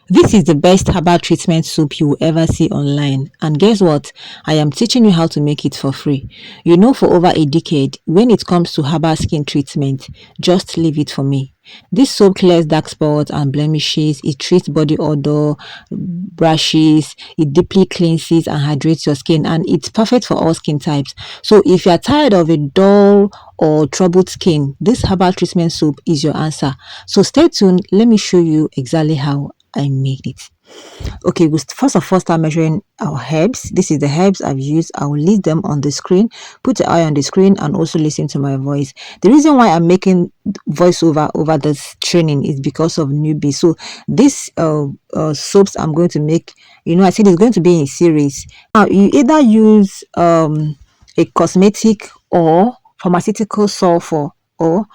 This is the best herbal treatment soap you will ever see online. And guess what? I am teaching you how to make it for free. You know, for over a decade, when it comes to herbal skin treatment, just leave it for me. This soap clears dark spots and blemishes. It treats body odor, brushes. It deeply cleanses and hydrates your skin, and it's perfect for all skin types. So, if you are tired of a dull or troubled skin, this herbal treatment soap is your answer. So, stay tuned. Let me show you exactly how I made it. Okay, we first of all start measuring our herbs. This is the herbs I've used. I will list them on the screen. Put the eye on the screen and also listen to my voice. The reason why I'm making voiceover over this training is because of newbies. So these soaps I'm going to make, I said it's going to be in series. Now you either use a cosmetic or pharmaceutical sulfur or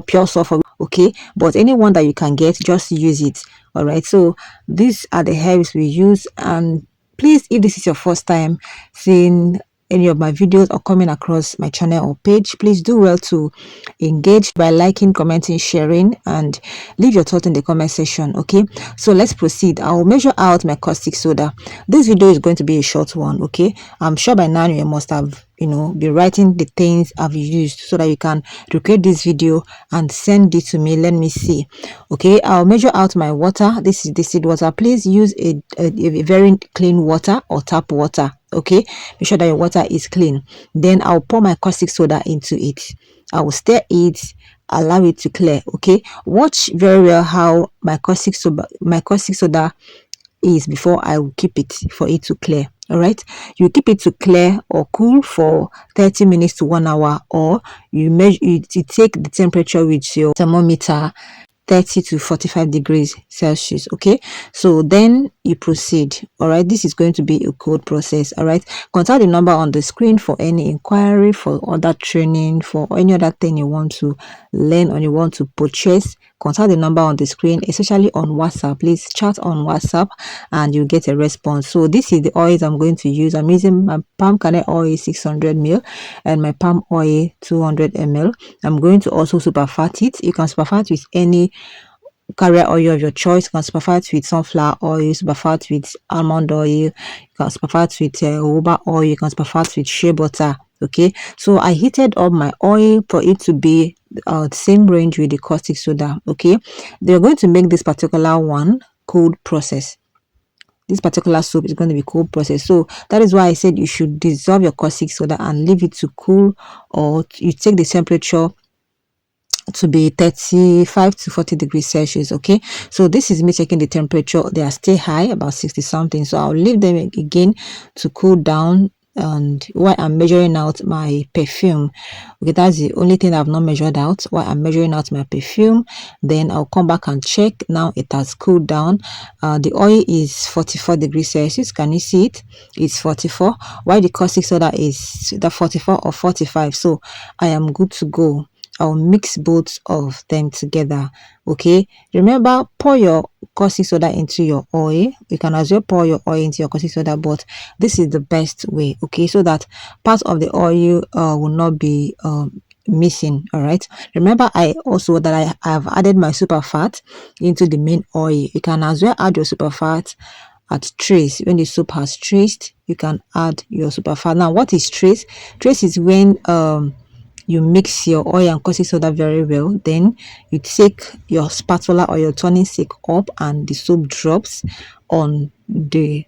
pure sulfur, okay, but anyone that you can get, just use it. All right, so these are the herbs we use. And please, if this is your first time seeing any of my videos or coming across my channel or page, please do well to engage by liking, commenting, sharing, and leave your thoughts in the comment section. Okay, so let's proceed. I'll measure out my caustic soda. This video is going to be a short one. Okay, I'm sure by now you must have be writing the things I've used so that you can recreate this video and send it to me. Let me see. Okay, I'll measure out my water. This is distilled water. Please use a very clean water or tap water. Okay, make sure that your water is clean. Then I'll pour my caustic soda into it. I will stir it, allow it to clear. Okay, watch very well how my caustic soda is before I will keep it for it to clear. All right, you keep it to clear or cool for 30 minutes to 1 hour, or you measure you take the temperature with your thermometer, 30 to 45 degrees Celsius. Okay, so then you proceed. All right, this is going to be a cold process. All right, contact the number on the screen for any inquiry, for other training, for any other thing you want to learn or you want to purchase. Contact the number on the screen, especially on WhatsApp. Please chat on WhatsApp and you get a response. So this is the oils I'm going to use. I'm using my palm kernel oil 600 ml and my palm oil 200 ml. I'm going to also superfat it. You can superfat with any carrier oil of your choice. You can superfat with sunflower oil, superfat with almond oil, you can superfat with jojoba oil, you can superfat with shea butter. Okay, so I heated up my oil for it to be the same range with the caustic soda. Okay, they're going to make this particular one cold process. This particular soap is going to be cold process, so that is why I said you should dissolve your caustic soda and leave it to cool, or you take the temperature to be 35 to 40 degrees Celsius. Okay, so this is me checking the temperature. They are still high, about 60 something, so I'll leave them again to cool down. And while I'm measuring out my perfume, okay, that's the only thing I've not measured out. While I'm measuring out my perfume, then I'll come back and check. Now it has cooled down. The oil is 44 degrees Celsius. Can you see it? It's 44, while the caustic soda is the 44 or 45. So I am good to go. I'll mix both of them together. Okay, remember, pour your caustic soda into your oil. You can as well pour your oil into your caustic soda, but this is the best way. Okay, so that part of the oil will not be missing. All right, remember I also that I have added my super fat into the main oil. You can as well add your super fat at trace. When the soup has traced, you can add your super fat. Now, what is trace? Trace is when you mix your oil and caustic soda very well. Then you take your spatula or your turning stick up and the soap drops on the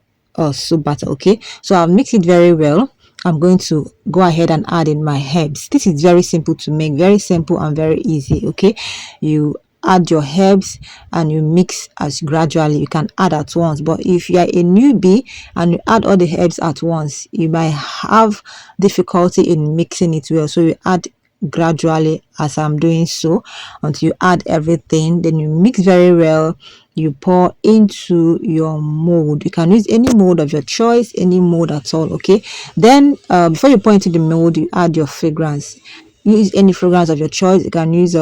soap batter. Okay, so I'll mix it very well. I'm going to go ahead and add in my herbs. This is very simple to make, very simple and very easy. Okay, you add your herbs and you mix as gradually. You can add at once, but if you are a newbie and you add all the herbs at once, you might have difficulty in mixing it well. So you add gradually, as I'm doing so, until you add everything. Then you mix very well. You pour into your mold. You can use any mold of your choice, any mold at all. Okay, then before you pour into the mold, you add your fragrance. Use any fragrance of your choice. You can use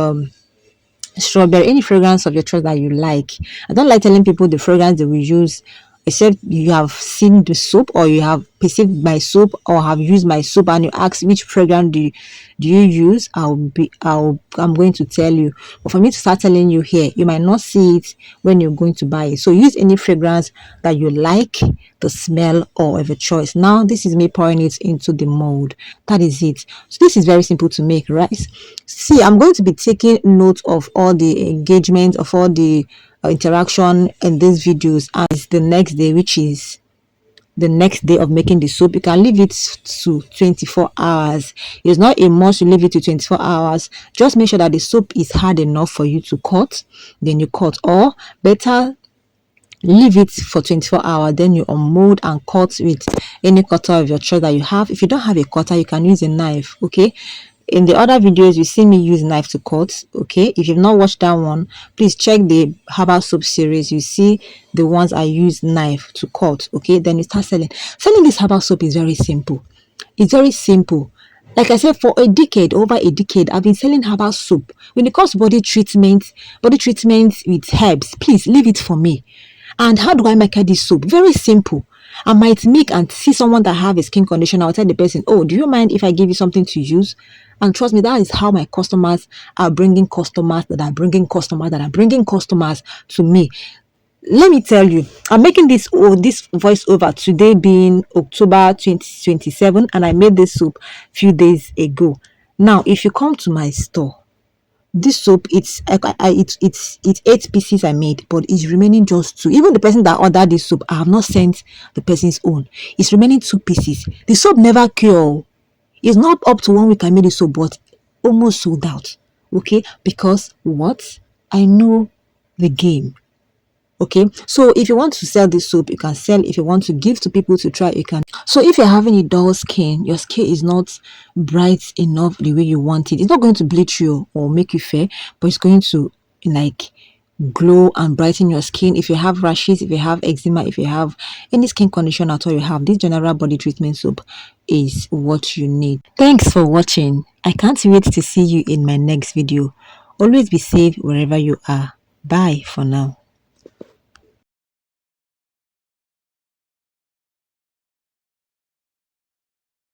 strawberry, any fragrance of your choice that you like. I don't like telling people the fragrance they will use except you have seen the soap or you have perceived my soap or have used my soap and you ask which fragrance do you use, I'm going to tell you. But for me to start telling you here, you might not see it when you're going to buy it. So use any fragrance that you like the smell or of a choice. Now this is me pouring it into the mold. That is it. So this is very simple to make, right? See, I'm going to be taking note of all the engagement, of all the interaction in these videos as the next day, which is the next day of making the soap. You can leave it to 24 hours. It's not a must to leave it to 24 hours. Just make sure that the soap is hard enough for you to cut, then you cut, or better leave it for 24 hours, then you unmold and cut with any cutter of your choice that you have. If you don't have a cutter, you can use a knife. Okay, in the other videos you see me use knife to cut. Okay, if you've not watched that one, please check the herbal soap series. You see the ones I use knife to cut. Okay, then you start selling this herbal soap. Is very simple. It's very simple. Like I said, for a decade, over a decade, I've been selling herbal soap. When it comes to body treatment with herbs, please leave it for me. And how do I market this soap? Very simple. I might make and see someone that have a skin condition. I'll tell the person, oh, do you mind if I give you something to use? And trust me, that is how my customers are bringing customers that are bringing customers that are bringing customers to me. Let me tell you, I'm making this voiceover today being October 2027, and I made this soap few days ago. Now, if you come to my store, this soap, it's 8 pieces I made, but it's remaining just 2. Even the person that ordered this soap, I have not sent the person's own. It's remaining 2 pieces. The soap never cure. It's not up to 1 week I made the soap, but almost sold out. Okay, because what? I know the game. Okay, so if you want to sell this soap, you can sell. If you want to give to people to try, you can. So if you're having a dull skin, your skin is not bright enough the way you want it, it's not going to bleach you or make you fair, but it's going to like glow and brighten your skin. If you have rashes, if you have eczema, if you have any skin condition at all, you have this general body treatment soap is what you need. Thanks for watching. I can't wait to see you in my next video. Always be safe wherever you are. Bye for now.